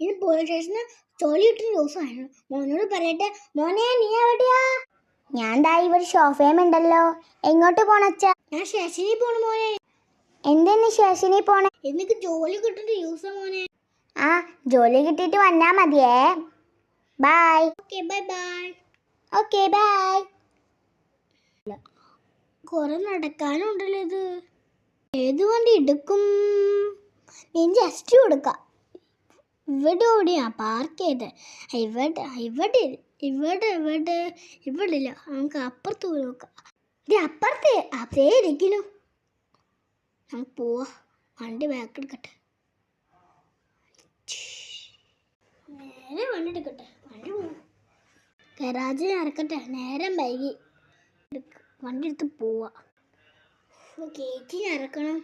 ഇനി പോലീസ് സ്റ്റേഷന് ജോലി കിട്ടുന്ന ദിവസമാണ്. മോനോട് പറയട്ടെ. മോനെ, നീ എവിടെയാ? ഞാൻ ദാ ഇവിടെ ഷോഫേമുണ്ടല്ലോ. എങ്ങോട്ട് പോണച്ച? ഞാൻ സ്റ്റേഷനിൽ പോണു മോനെ. എന്തെന്ന് സ്റ്റേഷനിൽ പോണേ? എനിക്ക് ജോലി കിട്ടുന്ന ദിവസം മോനെ. ആ, ജോലി കിട്ടിയിട്ട് വന്നാ മതിയേ. Bye. Okay, bye bye. Okay, bye. കുറെ നടക്കാനുണ്ടല്ലോ. ഇത് ഏത് വണ്ടി എടുക്കും? ഞാൻ ജസ്റ്റ് കൊടുക്കാം. ഇവിടെ എവിടെയാ പാർക്ക് ചെയ്ത്? ഇവിടെ ഇവിടെ ഇവിടെ ഇവിടെ ഇവിടെ ഇല്ല. നമുക്ക് അപ്പുറത്ത് പോയി നോക്കാം. ഇത് അപ്പുറത്ത് അതേ ഇരിക്കുന്നു. നമുക്ക് പോവാ. വണ്ടി ബാക്ക് എടുക്കട്ടെ. നേരെ വണ്ടി എടുക്കട്ടെ. വണ്ടി പോവാം. ഗരാജിൽ ഇറക്കട്ടെ. നേരം വൈകി. വണ്ടി എടുത്ത് പോവാ. ഗേറ്റിൽ ഇറക്കണം.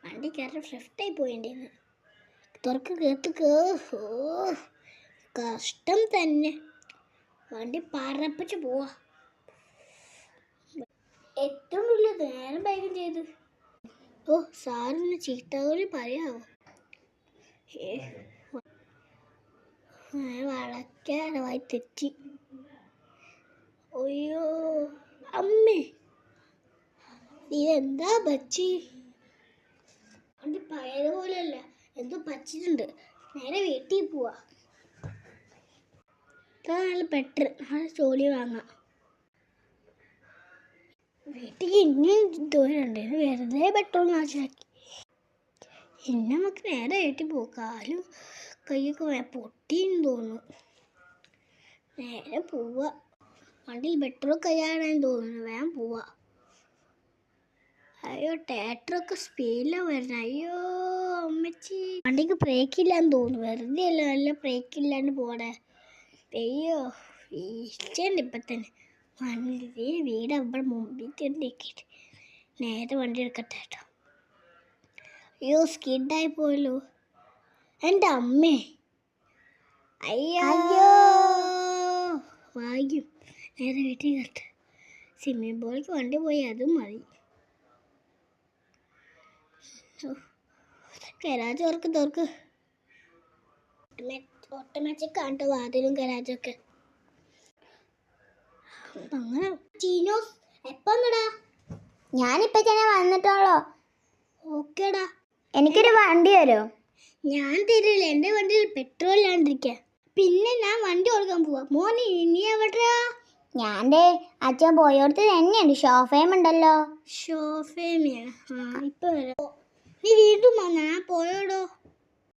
വണ്ടി കയറി ഷിഫ്റ്റായി പോയിണ്ടേന്ന്. തുറക്ക്. ഓ, കഷ്ടം തന്നെ. വണ്ടി പറപ്പിച്ച് പോവാ. ഏറ്റവും വലിയ നേരം വൈകും ചെയ്ത്. ഓ, സാറിന് ചീത്തകളി പറയാവോ? വളക്കാതെ വായി തെറ്റി. അയ്യോ അമ്മേ, ഇതെന്താ പച്ചി? വണ്ടി പഴയതുപോലെയല്ല, എന്തോ പച്ചിട്ടുണ്ട്. നേരെ വീട്ടിൽ പോവാ. ഇത്ര നല്ല ബെറ്റർ. നാളെ ജോലി വാങ്ങാം. വീട്ടിൽ ഇനിയും ദൂരമുണ്ട്. വെറുതെ പെട്രോൾ നാശാക്കി. ഇനി നമുക്ക് നേരെ വീട്ടിൽ പോകാം. കാലും കൈയൊക്കെ പൊട്ടിയെന്ന് തോന്നുന്നു. നേരെ പോവാ. വണ്ടിയിൽ പെട്രോൾ കഴിയാണെന്ന് തോന്നുന്നു. വേഗം പോവാ. അയ്യോ, ട്രാക്ടറൊക്കെ സ്പീഡിലാണ് വരുന്നത്. അയ്യോ അമ്മച്ചി, വണ്ടിക്ക് ബ്രേക്കില്ലാന്ന് തോന്നുന്നു. വെറുതെ അല്ല, നല്ല ബ്രേക്കില്ലാണ്ട് പോടെ. അയ്യോ, വീഴ്ചയുണ്ട് ഇപ്പം തന്നെ. വണ്ടി വീട് അവിടെ മുമ്പിൽ ചെന്നിട്ട് നേരെ വണ്ടി എടുക്കട്ടെ കേട്ടോ. അയ്യോ, സ്കിഡായി പോയല്ലോ. എൻ്റെ അമ്മേ, അയ്യോ ഭാഗ്യം. നേരെ വീട്ടിൽ കട്ടെ. സ്വിമ്മിംഗ് പൂളിലേക്ക് വണ്ടി പോയി അതും മതി. ഗരാജ് തുറക്ക്. ഓട്ടോമാറ്റിക് ആണ് വാതിലും ഗരാജൊക്കെ. അങ്ങനെ ചീനോസ് എപ്പാടാ? ഞാനിപ്പോ തന്നെ വന്നിട്ടുള്ളോ. ഓക്കേടാ. എനിക്കൊരു വണ്ടി തരുമോ? ഞാൻ തരില്ല. എൻ്റെ വണ്ടിയിൽ പെട്രോൾ ഇല്ലാണ്ടിരിക്കുക. പിന്നെ ഞാൻ വണ്ടി കൊടുക്കാൻ പോവാ. മോനെ, നീ എവിടെയാ? ഞാൻ അച്ഛൻ പോയോടത്ത് തന്നെയുണ്ട്. ഷോഫേമുണ്ടല്ലോ. ഷോഫേമിയാ? ഇപ്പൊ വരാം. നീ വീണ്ടും വന്നാ? പോയോടോ.